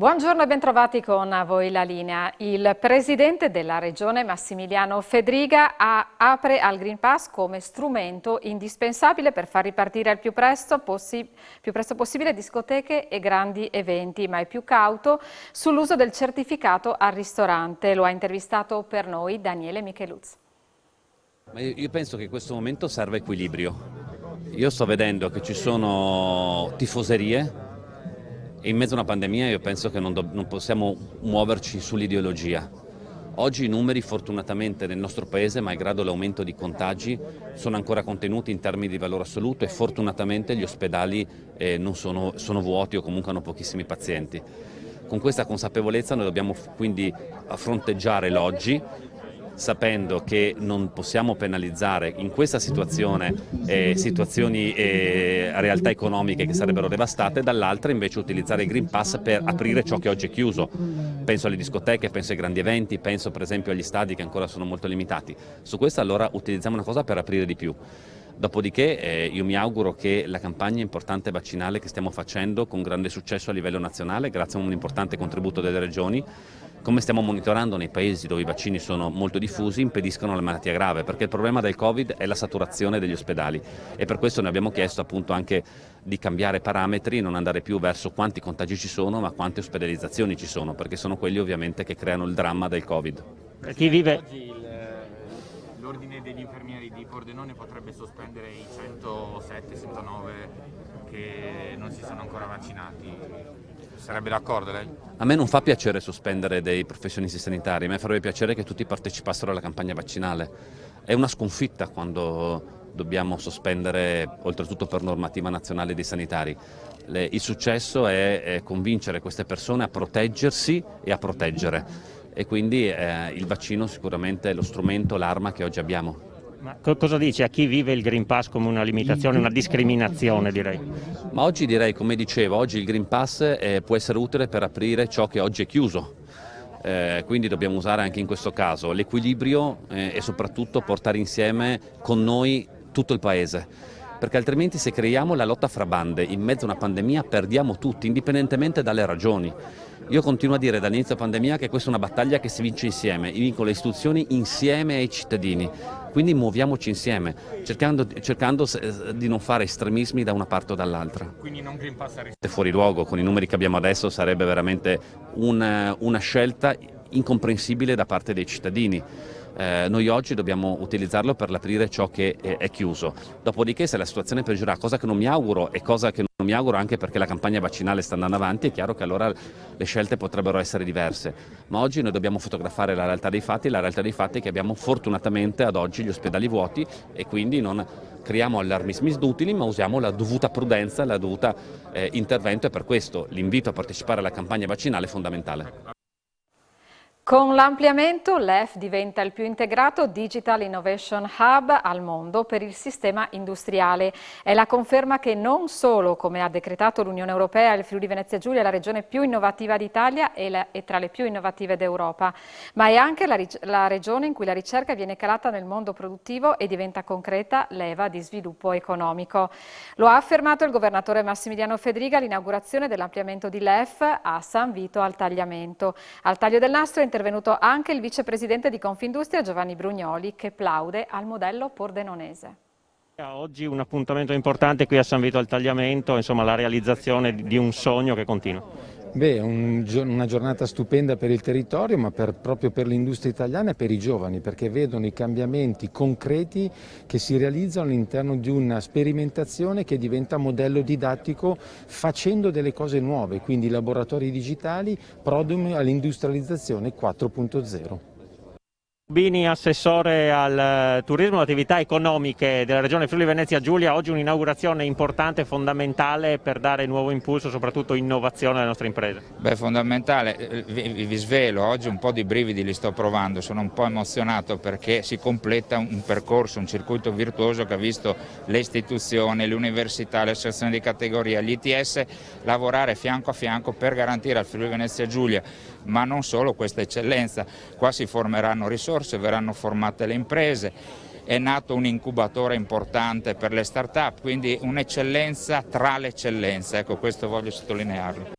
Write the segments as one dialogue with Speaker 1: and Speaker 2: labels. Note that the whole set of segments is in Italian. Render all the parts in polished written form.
Speaker 1: Buongiorno e bentrovati con voi la linea. Il presidente della regione Massimiliano Fedriga apre al Green Pass come strumento indispensabile per far ripartire al più presto possibile discoteche e grandi eventi, ma è più cauto sull'uso del certificato al ristorante. Lo ha intervistato per noi Daniele Micheluz.
Speaker 2: Io penso che in questo momento serve equilibrio. Io sto vedendo che ci sono tifoserie. E in mezzo a una pandemia io penso che non possiamo muoverci sull'ideologia. Oggi i numeri fortunatamente nel nostro paese, malgrado l'aumento di contagi, sono ancora contenuti in termini di valore assoluto e fortunatamente gli ospedali sono vuoti o comunque hanno pochissimi pazienti. Con questa consapevolezza noi dobbiamo quindi fronteggiare l'oggi, sapendo che non possiamo penalizzare in questa situazione realtà economiche che sarebbero devastate, dall'altra invece utilizzare il Green Pass per aprire ciò che oggi è chiuso. Penso alle discoteche, penso ai grandi eventi, penso per esempio agli stadi che ancora sono molto limitati. Su questo allora utilizziamo una cosa per aprire di più. Dopodiché io mi auguro che la campagna importante vaccinale che stiamo facendo con grande successo a livello nazionale, grazie a un importante contributo delle regioni, come stiamo monitorando nei paesi dove i vaccini sono molto diffusi, impediscono la malattia grave, perché il problema del Covid è la saturazione degli ospedali e per questo ne abbiamo chiesto appunto anche di cambiare parametri, non andare più verso quanti contagi ci sono ma quante ospedalizzazioni ci sono, perché sono quelli ovviamente che creano il dramma del Covid.
Speaker 3: Per chi vive...
Speaker 4: L'ordine degli infermieri di Pordenone potrebbe sospendere i 107-109 che non si sono ancora vaccinati. Sarebbe d'accordo lei?
Speaker 2: A me non fa piacere sospendere dei professionisti sanitari, a me farebbe piacere che tutti partecipassero alla campagna vaccinale. È una sconfitta quando dobbiamo sospendere, oltretutto per normativa nazionale, dei sanitari. Il successo è convincere queste persone a proteggersi e a proteggere. E quindi il vaccino sicuramente è lo strumento, l'arma che oggi abbiamo.
Speaker 3: Ma cosa dice a chi vive il Green Pass come una limitazione, una discriminazione direi?
Speaker 2: Ma oggi direi, come dicevo, oggi il Green Pass può essere utile per aprire ciò che oggi è chiuso. Quindi dobbiamo usare anche in questo caso l'equilibrio e soprattutto portare insieme con noi tutto il Paese. Perché altrimenti se creiamo la lotta fra bande in mezzo a una pandemia perdiamo tutti, indipendentemente dalle ragioni. Io continuo a dire dall'inizio della pandemia che questa è una battaglia che si vince insieme, vincono le istituzioni insieme ai cittadini, quindi muoviamoci insieme, cercando di non fare estremismi da una parte o dall'altra.
Speaker 4: Quindi non Green Pass
Speaker 2: È fuori luogo, con i numeri che abbiamo adesso sarebbe veramente una scelta incomprensibile da parte dei cittadini. Noi oggi dobbiamo utilizzarlo per aprire ciò che è chiuso. Dopodiché se la situazione peggiorerà, cosa che non mi auguro e cosa che non mi auguro anche perché la campagna vaccinale sta andando avanti, è chiaro che allora le scelte potrebbero essere diverse. Ma oggi noi dobbiamo fotografare la realtà dei fatti, la realtà dei fatti è che abbiamo fortunatamente ad oggi gli ospedali vuoti e quindi non creiamo allarmismi inutili, ma usiamo la dovuta prudenza, la dovuta intervento e per questo l'invito a partecipare alla campagna vaccinale è fondamentale.
Speaker 1: Con l'ampliamento l'EF diventa il più integrato Digital Innovation Hub al mondo per il sistema industriale. È la conferma che non solo, come ha decretato l'Unione Europea, il Friuli Venezia Giulia è la regione più innovativa d'Italia e tra le più innovative d'Europa, ma è anche la regione in cui la ricerca viene calata nel mondo produttivo e diventa concreta leva di sviluppo economico. Lo ha affermato il governatore Massimiliano Fedriga all'inaugurazione dell'ampliamento di LEF a San Vito al Tagliamento. Al taglio del nastro è intervenuto anche il vicepresidente di Confindustria Giovanni Brugnoli, che plaude al modello pordenonese.
Speaker 3: Oggi un appuntamento importante qui a San Vito al Tagliamento, insomma la realizzazione di un sogno che continua.
Speaker 5: Una giornata stupenda per il territorio, ma proprio per l'industria italiana e per i giovani, perché vedono i cambiamenti concreti che si realizzano all'interno di una sperimentazione che diventa modello didattico facendo delle cose nuove, quindi laboratori digitali, prodromi all'industrializzazione 4.0.
Speaker 3: Bini, assessore al turismo e alle attività economiche della regione Friuli Venezia Giulia, oggi un'inaugurazione importante, fondamentale per dare nuovo impulso, soprattutto innovazione alle nostre imprese.
Speaker 6: Fondamentale, vi svelo, oggi un po' di brividi li sto provando, sono un po' emozionato perché si completa un percorso, un circuito virtuoso che ha visto le istituzioni, le università, le associazioni di categoria, gli ITS lavorare fianco a fianco per garantire al Friuli Venezia Giulia, ma non solo, questa eccellenza. Qua si formeranno risorse, verranno formate le imprese, è nato un incubatore importante per le start-up, quindi un'eccellenza tra le eccellenze, ecco, questo voglio sottolinearlo.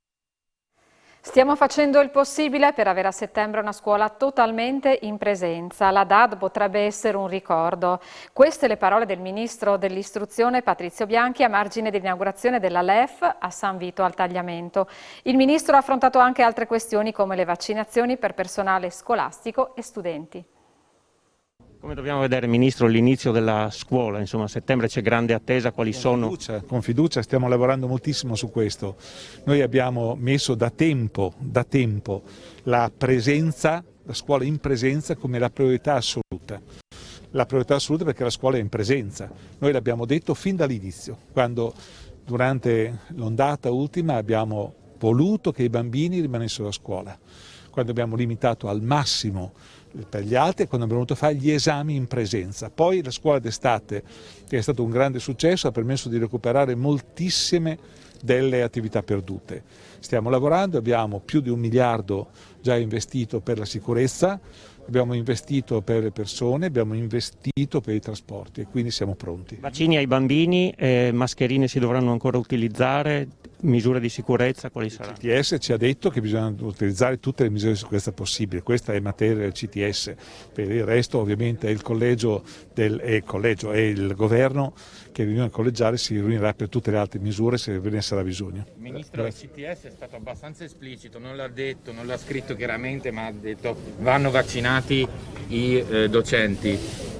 Speaker 1: Stiamo facendo il possibile per avere a settembre una scuola totalmente in presenza. La DAD potrebbe essere un ricordo. Queste le parole del ministro dell'istruzione Patrizio Bianchi a margine dell'inaugurazione della LEF a San Vito al Tagliamento. Il ministro ha affrontato anche altre questioni come le vaccinazioni per personale scolastico e studenti.
Speaker 3: Come dobbiamo vedere, Ministro, l'inizio della scuola? Insomma, a settembre c'è grande attesa, quali sono?
Speaker 7: Con fiducia, stiamo lavorando moltissimo su questo. Noi abbiamo messo da tempo la presenza, la scuola in presenza come la priorità assoluta. La priorità assoluta perché la scuola è in presenza. Noi l'abbiamo detto fin dall'inizio, quando durante l'ondata ultima abbiamo voluto che i bambini rimanessero a scuola, quando abbiamo limitato al massimo per gli altri e quando abbiamo voluto fare gli esami in presenza. Poi la scuola d'estate, che è stato un grande successo, ha permesso di recuperare moltissime delle attività perdute. Stiamo lavorando, abbiamo più di 1 miliardo già investito per la sicurezza, abbiamo investito per le persone, abbiamo investito per i trasporti e quindi siamo pronti.
Speaker 3: Vaccini ai bambini, mascherine si dovranno ancora utilizzare, misure di sicurezza, quali saranno?
Speaker 7: Il CTS ci ha detto che bisogna utilizzare tutte le misure di sicurezza possibili, questa è materia del CTS, per il resto ovviamente è il collegio e il governo che riunione collegiale si riunirà per tutte le altre misure se ve ne sarà bisogno.
Speaker 4: Ministro, il CTS è stato abbastanza esplicito, non l'ha detto, non l'ha scritto chiaramente, ma ha detto vanno vaccinati i docenti.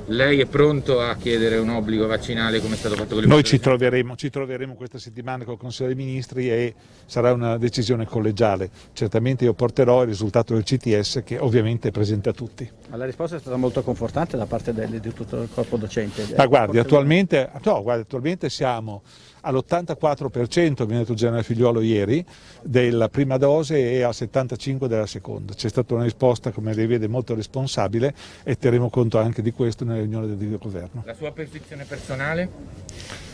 Speaker 4: Lei è pronto a chiedere un obbligo vaccinale come è stato fatto con i
Speaker 7: Noi ci troveremo questa settimana con il Consiglio dei Ministri e sarà una decisione collegiale. Certamente io porterò il risultato del CTS che ovviamente è presente a tutti.
Speaker 8: Ma la risposta è stata molto confortante da parte di tutto il corpo docente.
Speaker 7: Ma guardi, attualmente siamo all'84%, mi ha detto il generale Figliuolo ieri, della prima dose e al 75% della seconda. C'è stata una risposta, come lei vede, molto responsabile e terremo conto anche di questo nella riunione del governo.
Speaker 4: La sua prescrizione personale?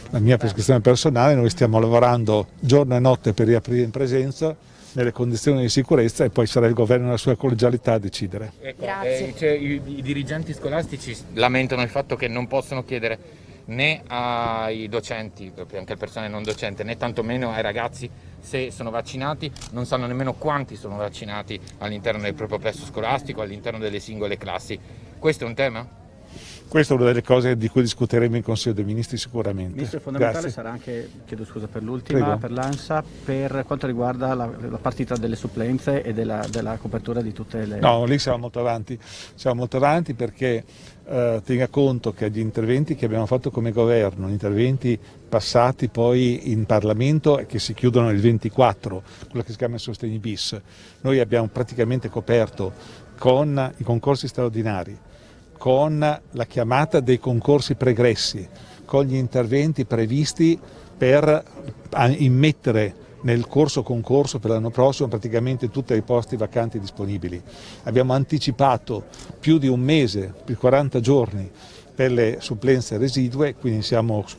Speaker 7: La mia prescrizione personale, noi stiamo lavorando giorno e notte per riaprire in presenza nelle condizioni di sicurezza e poi sarà il governo nella sua collegialità a decidere.
Speaker 4: Ecco, i dirigenti scolastici lamentano il fatto che non possono chiedere né ai docenti, anche al personale non docente, né tantomeno ai ragazzi se sono vaccinati, non sanno nemmeno quanti sono vaccinati all'interno del proprio plesso scolastico, all'interno delle singole classi. Questo è un tema?
Speaker 7: Questa è una delle cose di cui discuteremo in Consiglio dei Ministri sicuramente.
Speaker 8: Ministro, fondamentale
Speaker 7: Grazie.
Speaker 8: sarà anche, chiedo scusa per l'ultima, per l'ANSA, per quanto riguarda la partita delle supplenze e della copertura di tutte le...
Speaker 7: No, lì siamo molto avanti perché tenga conto che gli interventi che abbiamo fatto come governo, gli interventi passati poi in Parlamento e che si chiudono il 24, quello che si chiama Sostegni bis, noi abbiamo praticamente coperto con i concorsi straordinari, con la chiamata dei concorsi pregressi, con gli interventi previsti per immettere nel corso concorso per l'anno prossimo praticamente tutti i posti vacanti disponibili. Abbiamo anticipato più di un mese, più 40 giorni per le supplenze residue, quindi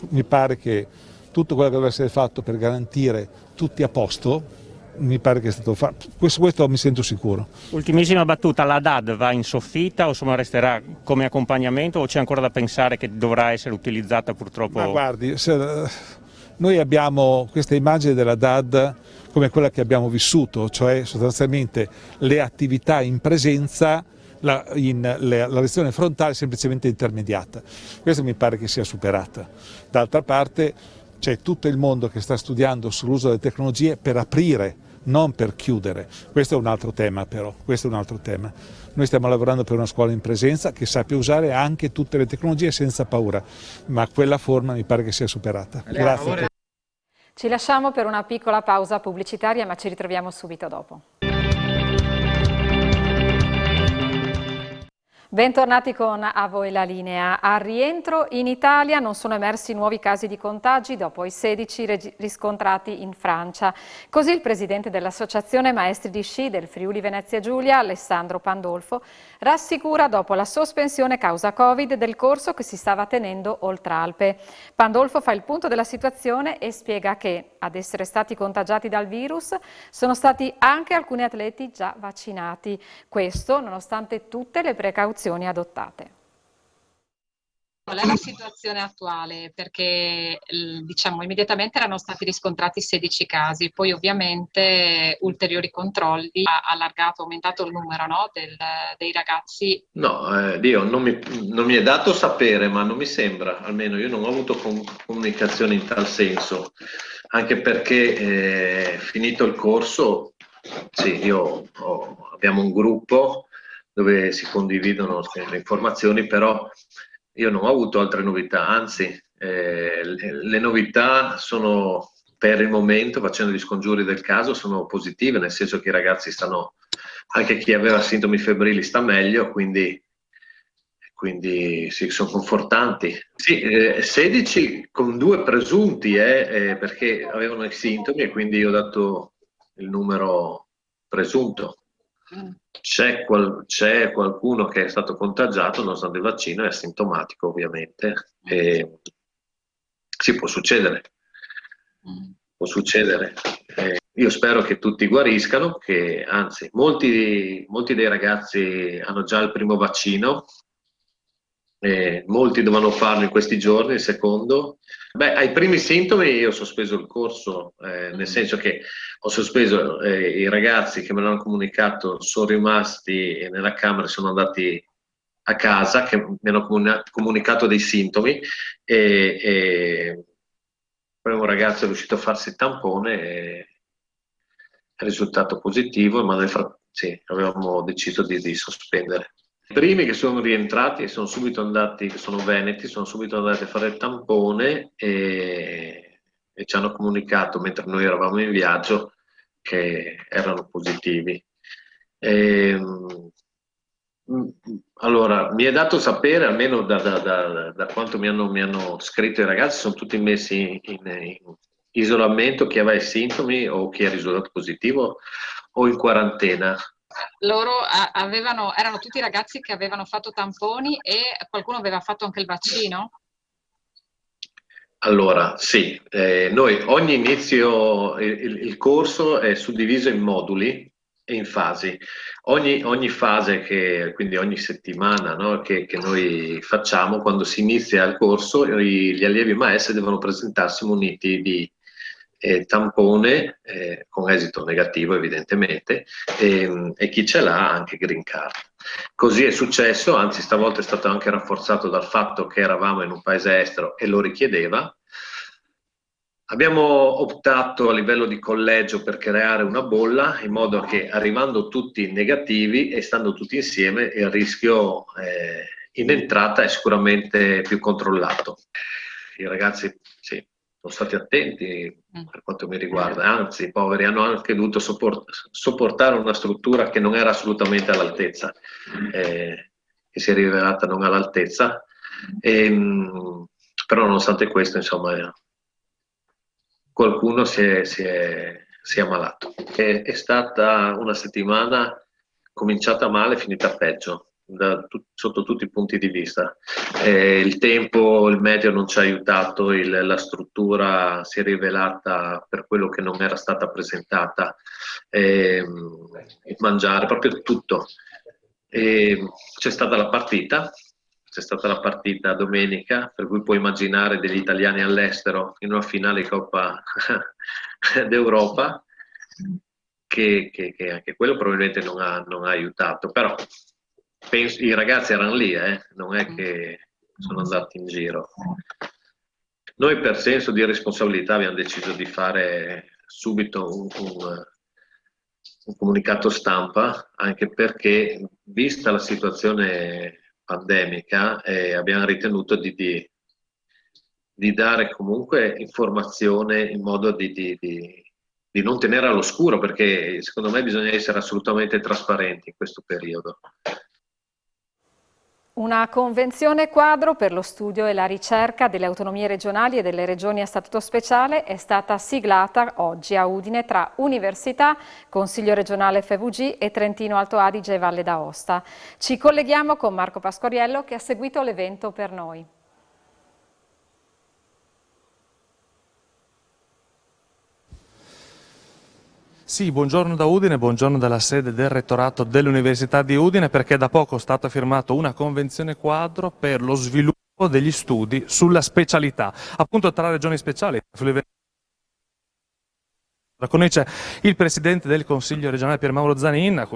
Speaker 7: mi pare che tutto quello che deve essere fatto per garantire tutti a posto, mi pare che è stato fatto, questo mi sento sicuro.
Speaker 3: Ultimissima battuta, la DAD va in soffitta o insomma resterà come accompagnamento o c'è ancora da pensare che dovrà essere utilizzata purtroppo?
Speaker 7: Ma guardi, noi abbiamo questa immagine della DAD come quella che abbiamo vissuto, cioè sostanzialmente le attività in presenza, la lezione frontale semplicemente intermediata. Questa mi pare che sia superata. D'altra parte c'è tutto il mondo che sta studiando sull'uso delle tecnologie per aprire, non per chiudere. Questo è un altro tema però, Noi stiamo lavorando per una scuola in presenza che sappia usare anche tutte le tecnologie senza paura, ma quella forma mi pare che sia superata. Grazie.
Speaker 1: Ci lasciamo per una piccola pausa pubblicitaria, ma ci ritroviamo subito dopo. Bentornati con A voi la linea. Al rientro in Italia non sono emersi nuovi casi di contagi dopo i 16 riscontrati in Francia. Così il presidente dell'Associazione Maestri di Sci del Friuli Venezia Giulia, Alessandro Pandolfo, rassicura dopo la sospensione causa Covid del corso che si stava tenendo Oltralpe. Pandolfo fa il punto della situazione e spiega che ad essere stati contagiati dal virus sono stati anche alcuni atleti già vaccinati. Questo nonostante tutte le precauzioni adottate. Qual è la situazione attuale? Perché diciamo immediatamente erano stati riscontrati 16 casi, poi ovviamente ulteriori controlli ha allargato, aumentato il numero, no, dei ragazzi.
Speaker 9: No, Dio, non mi è dato sapere, ma non mi sembra, almeno io non ho avuto comunicazione in tal senso, anche perché finito il corso, sì, abbiamo un gruppo dove si condividono le informazioni, però io non ho avuto altre novità, anzi le novità sono per il momento, facendo gli scongiuri del caso, sono positive, nel senso che i ragazzi stanno, anche chi aveva sintomi febbrili sta meglio, quindi sì, sono confortanti. Sì, 16 con 2 presunti, perché avevano i sintomi e quindi io ho dato il numero presunto. C'è qualcuno che è stato contagiato nonostante il vaccino, è asintomatico ovviamente, e sì, può succedere. Può succedere. Io spero che tutti guariscano, che anzi molti dei ragazzi hanno già il primo vaccino, molti dovranno farlo in questi giorni, il secondo. Beh, ai primi sintomi io ho sospeso il corso, nel senso che ho sospeso, i ragazzi che me l'hanno comunicato sono rimasti nella camera, sono andati a casa, che mi hanno comunicato dei sintomi, e poi un ragazzo è riuscito a farsi il tampone e è risultato positivo, ma sì, avevamo deciso di sospendere. I primi che sono rientrati sono subito andati, che sono veneti, sono subito andati a fare il tampone e ci hanno comunicato, mentre noi eravamo in viaggio, che erano positivi. Allora, mi è dato sapere, almeno da quanto mi hanno scritto i ragazzi, sono tutti messi in isolamento, chi aveva i sintomi o chi è risultato positivo o in quarantena.
Speaker 1: Loro erano tutti ragazzi che avevano fatto tamponi e qualcuno aveva fatto anche il vaccino?
Speaker 9: Allora, sì, noi ogni inizio, il corso è suddiviso in moduli e in fasi. Ogni fase, quindi ogni settimana, no, che noi facciamo, quando si inizia il corso, gli allievi maestri devono presentarsi muniti di tampone con esito negativo evidentemente, e chi ce l'ha anche green card. Così è successo, anzi stavolta è stato anche rafforzato dal fatto che eravamo in un paese estero e lo richiedeva. Abbiamo optato a livello di collegio per creare una bolla, in modo che arrivando tutti negativi e stando tutti insieme il rischio in entrata è sicuramente più controllato. I ragazzi sì, sono stati attenti per quanto mi riguarda, anzi i poveri hanno anche dovuto sopportare una struttura che non era assolutamente all'altezza, che si è rivelata non all'altezza, però nonostante questo insomma qualcuno si è ammalato. È stata una settimana cominciata male, finita peggio. Sotto tutti i punti di vista. Il tempo, il meteo non ci ha aiutato, la struttura si è rivelata per quello che non era stata presentata, il mangiare, proprio tutto. C'è stata la partita domenica, per cui puoi immaginare degli italiani all'estero in una finale Coppa d'Europa, che anche quello probabilmente non ha aiutato, però i ragazzi erano lì, non è che sono andati in giro. Noi per senso di responsabilità abbiamo deciso di fare subito un comunicato stampa, anche perché vista la situazione pandemica abbiamo ritenuto di dare comunque informazione in modo di non tenere all'oscuro, perché secondo me bisogna essere assolutamente trasparenti in questo periodo.
Speaker 1: Una convenzione quadro per lo studio e la ricerca delle autonomie regionali e delle regioni a statuto speciale è stata siglata oggi a Udine tra Università, Consiglio regionale FVG e Trentino Alto Adige e Valle d'Aosta. Ci colleghiamo con Marco Pasquariello che ha seguito l'evento per noi.
Speaker 10: Sì, buongiorno da Udine, buongiorno dalla sede del Rettorato dell'Università di Udine, perché da poco è stata firmata una convenzione quadro per lo sviluppo degli studi sulla specialità, appunto tra regioni speciali. Con noi c'è il Presidente del Consiglio regionale Pier Mauro Zanin,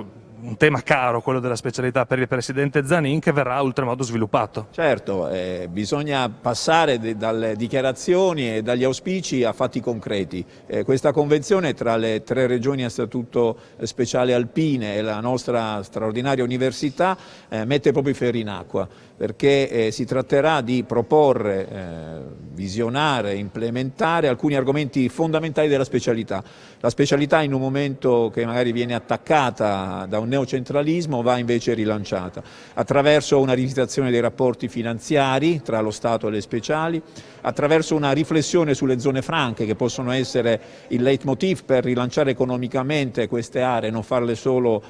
Speaker 10: un tema caro, quello della specialità per il Presidente Zanin, che verrà oltremodo sviluppato.
Speaker 11: Certo, bisogna passare dalle dichiarazioni e dagli auspici a fatti concreti. Questa convenzione tra le 3 regioni a statuto speciale alpine e la nostra straordinaria università mette proprio i ferri in acqua, perché si tratterà di proporre, visionare, implementare alcuni argomenti fondamentali della specialità. La specialità in un momento che magari viene attaccata da un neocentralismo va invece rilanciata attraverso una rivisitazione dei rapporti finanziari tra lo Stato e le speciali, attraverso una riflessione sulle zone franche che possono essere il leitmotiv per rilanciare economicamente queste aree, non farle solo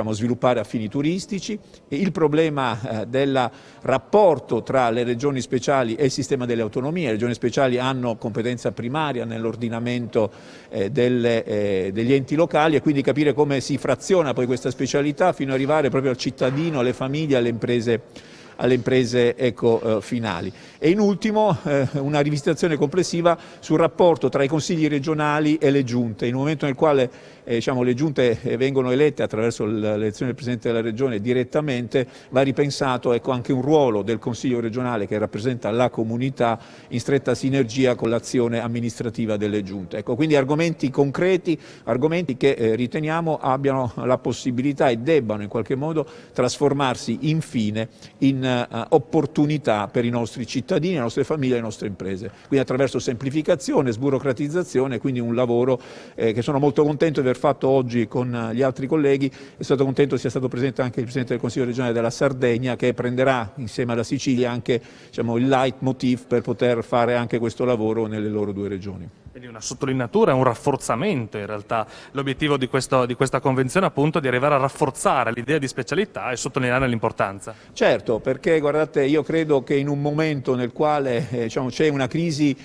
Speaker 11: sviluppare a fini turistici, il problema del rapporto tra le regioni speciali e il sistema delle autonomie. Le regioni speciali hanno competenza primaria nell'ordinamento degli enti locali e quindi capire come si fraziona poi questa specialità fino ad arrivare proprio al cittadino, alle famiglie, alle imprese finali. E in ultimo una rivisitazione complessiva sul rapporto tra i consigli regionali e le giunte, in un momento nel quale le giunte vengono elette attraverso l'elezione del Presidente della Regione direttamente, va ripensato anche un ruolo del Consiglio regionale che rappresenta la comunità in stretta sinergia con l'azione amministrativa delle giunte. Quindi argomenti concreti, argomenti che riteniamo abbiano la possibilità e debbano in qualche modo trasformarsi infine in opportunità per i nostri cittadini, le nostre famiglie e le nostre imprese. Quindi attraverso semplificazione, sburocratizzazione, quindi un lavoro che sono molto contento di aver fatto oggi con gli altri colleghi. È stato contento sia stato presente anche il Presidente del Consiglio regionale della Sardegna, che prenderà insieme alla Sicilia anche il leitmotiv per poter fare anche questo lavoro nelle loro 2 regioni.
Speaker 10: Quindi una sottolineatura, un rafforzamento in realtà. L'obiettivo di questa convenzione appunto è di arrivare a rafforzare l'idea di specialità e sottolineare l'importanza.
Speaker 11: Certo, perché guardate, io credo che in un momento nel quale c'è una crisi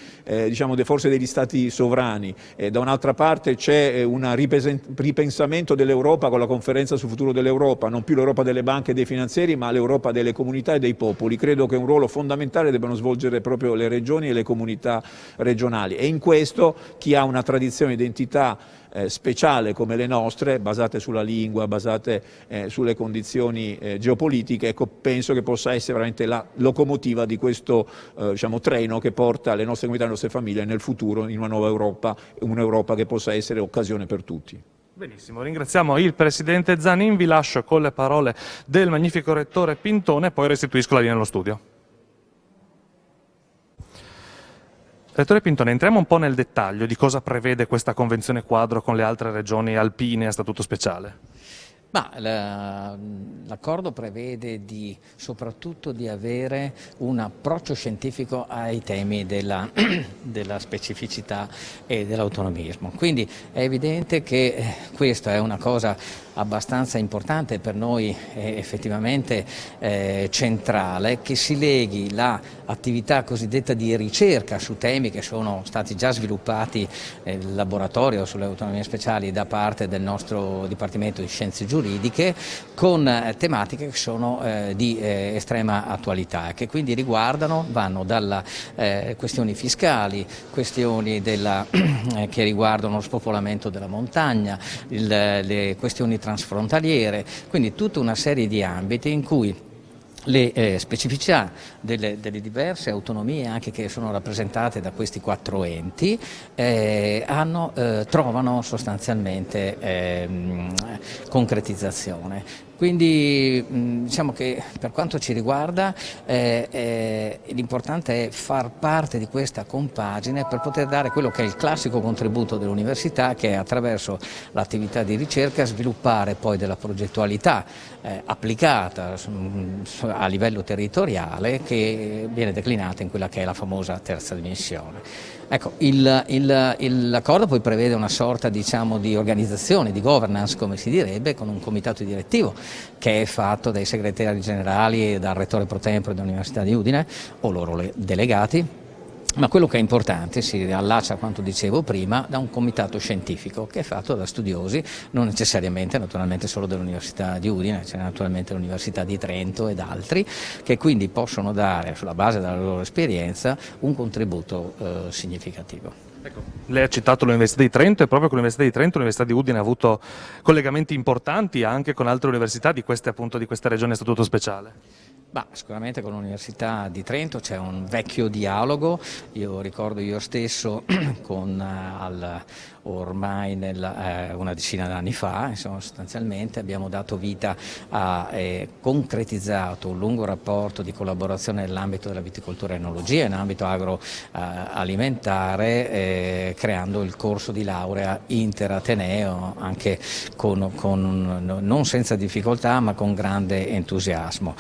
Speaker 11: forse degli stati sovrani, da un'altra parte c'è un ripensamento dell'Europa con la conferenza sul futuro dell'Europa, non più l'Europa delle banche e dei finanzieri ma l'Europa delle comunità e dei popoli. Credo che un ruolo fondamentale debbano svolgere proprio le regioni e le comunità regionali e in questo chi ha una tradizione di identità speciale come le nostre, basate sulla lingua, basate sulle condizioni geopolitiche, penso che possa essere veramente la locomotiva di questo treno che porta le nostre comunità e le nostre famiglie nel futuro in una nuova Europa, un'Europa che possa essere occasione per tutti.
Speaker 10: Benissimo, ringraziamo il Presidente Zanin, vi lascio con le parole del magnifico Rettore Pintone e poi restituisco la linea allo studio. Rettore Pintone, entriamo un po' nel dettaglio di cosa prevede questa convenzione quadro con le altre regioni alpine a statuto speciale.
Speaker 12: L'accordo prevede soprattutto di avere un approccio scientifico ai temi della specificità e dell'autonomismo. Quindi è evidente che questa è una cosa abbastanza importante per noi, effettivamente centrale, che si leghi l'attività cosiddetta di ricerca su temi che sono stati già sviluppati nel laboratorio sulle autonomie speciali da parte del nostro Dipartimento di Scienze Giuridiche con tematiche che sono di estrema attualità e che quindi vanno dalle questioni fiscali, questioni che riguardano lo spopolamento della montagna, le questioni transfrontaliere, quindi tutta una serie di ambiti in cui le specificità delle diverse autonomie anche che sono rappresentate da questi 4 enti trovano sostanzialmente concretizzazione. Quindi diciamo che per quanto ci riguarda l'importante è far parte di questa compagine per poter dare quello che è il classico contributo dell'università, che è attraverso l'attività di ricerca sviluppare poi della progettualità applicata a livello territoriale che viene declinata in quella che è la famosa terza dimensione. Ecco, l'accordo poi prevede una sorta di organizzazione, di governance come si direbbe, con un comitato direttivo che è fatto dai segretari generali e dal rettore pro tempore dell'Università di Udine o loro delegati, Ma quello che è importante, si allaccia a quanto dicevo prima, da un comitato scientifico che è fatto da studiosi, non necessariamente naturalmente solo dell'Università di Udine, c'è naturalmente l'Università di Trento ed altri, che quindi possono dare, sulla base della loro esperienza, un contributo significativo.
Speaker 10: Ecco, lei ha citato l'Università di Trento e proprio con l'Università di Trento l'Università di Udine ha avuto collegamenti importanti anche con altre università di questa regione a statuto speciale.
Speaker 12: Sicuramente con l'Università di Trento c'è un vecchio dialogo, io ricordo io stesso ormai una decina d'anni fa, insomma, sostanzialmente abbiamo dato vita a concretizzato un lungo rapporto di collaborazione nell'ambito della viticoltura e enologia, in ambito agroalimentare, creando il corso di laurea interateneo, anche non senza difficoltà ma con grande entusiasmo.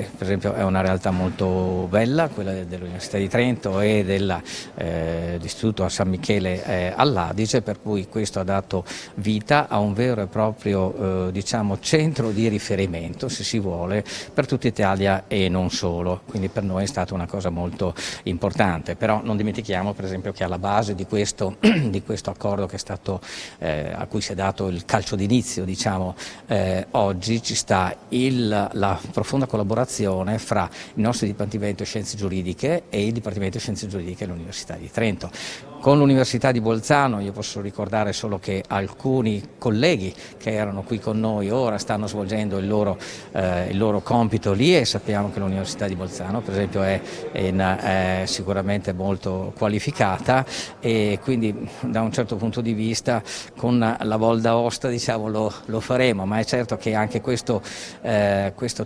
Speaker 12: Per esempio è una realtà molto bella, quella dell'Università di Trento e dell'Istituto a San Michele all'Adige, per cui questo ha dato vita a un vero e proprio centro di riferimento, se si vuole, per tutta Italia e non solo, quindi per noi è stata una cosa molto importante, però non dimentichiamo per esempio che alla base di questo accordo che è stato, a cui si è dato il calcio d'inizio, oggi ci sta la profonda collaborazione fra il nostro Dipartimento di Scienze Giuridiche e il Dipartimento di Scienze Giuridiche dell'Università di Trento. Con l'Università di Bolzano io posso ricordare solo che alcuni colleghi che erano qui con noi ora stanno svolgendo il loro compito lì, e sappiamo che l'Università di Bolzano per esempio è sicuramente molto qualificata, e quindi da un certo punto di vista con la Val d'Aosta lo faremo, ma è certo che anche questo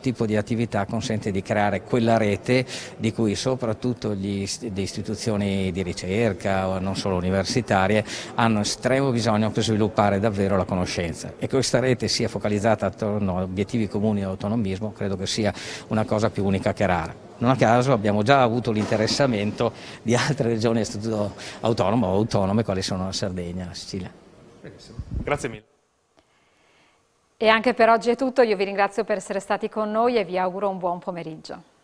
Speaker 12: tipo di attività consente di creare quella rete di cui soprattutto le istituzioni di ricerca, non solo universitarie, hanno estremo bisogno per sviluppare davvero la conoscenza, e che questa rete sia focalizzata attorno a obiettivi comuni all'autonomismo credo che sia una cosa più unica che rara. Non a caso abbiamo già avuto l'interessamento di altre regioni a statuto autonomo o autonome, quali sono la Sardegna e la Sicilia.
Speaker 10: Grazie mille.
Speaker 1: E anche per oggi è tutto, io vi ringrazio per essere stati con noi e vi auguro un buon pomeriggio.